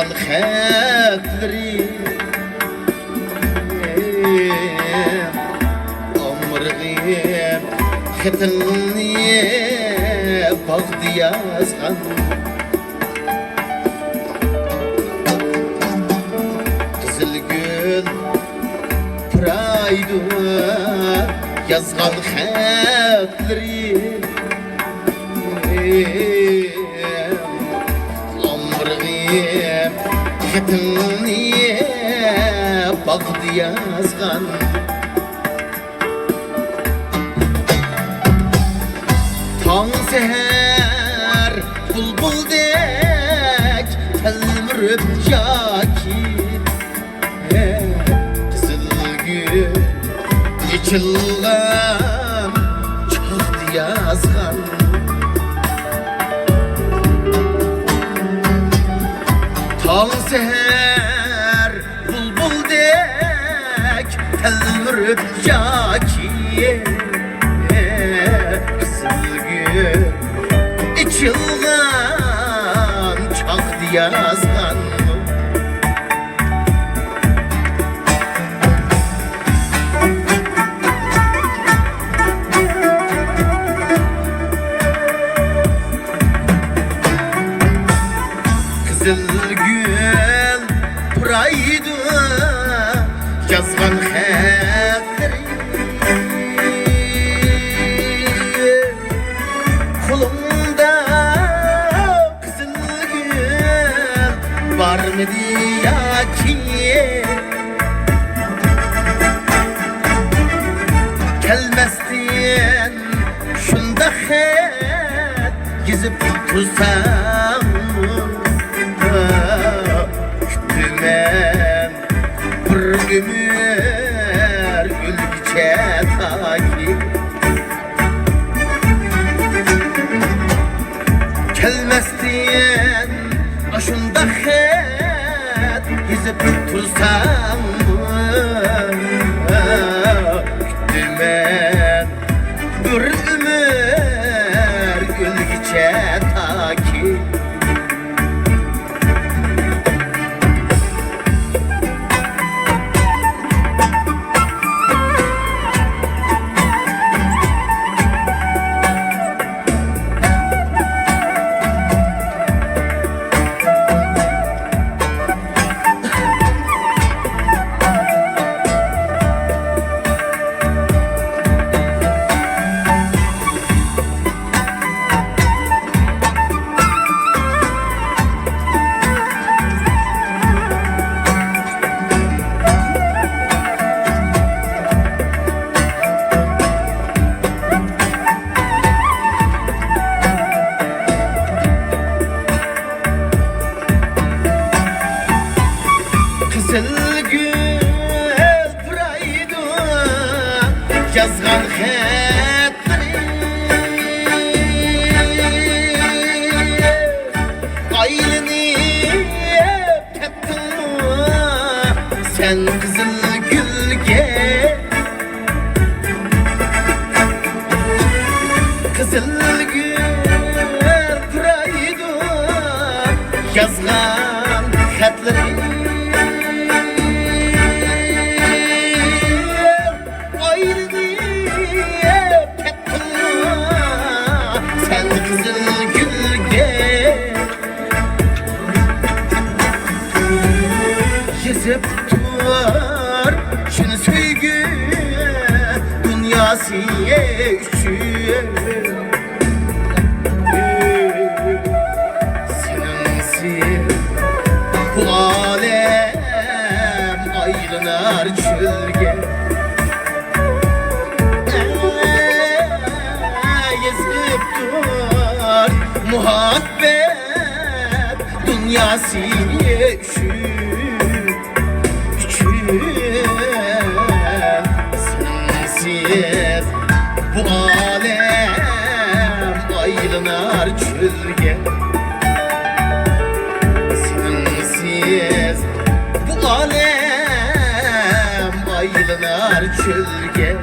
yazgan xatları omurg'im xatini bag'di yazgan qizil gul turaydı yazgan xatları omurg'im xatini bag'di yazgan Tong seher bulbuldek telmirip yaki Qizil gul içilgan çoxdu yazgan Tong seher bulbuldek telmirip yaki İçilgan çoxdu yazgan Qizil gul puraydı yazgan xatları Kolumda qizil gul barmidi yoki kelmasdin shunda xat yozib tursam kutdiman bir umr o'lgicha toki kelmasdin ashunda xat yozib tursam kutdiman bir umr o'lgicha toki Qizil gul puraydı yazgan xatları aylanıp kettin sen qizil gulga Qizil gul puraydı yazgan xatları Yazıp dur şunu sevgi dünyası üçün Sensiz bu alem ayrılar çölge Yazıp dur muhabbet dünyası üçün Sensiz bu alem ayrılar çölge Sensiz bu alem ayrılar çölge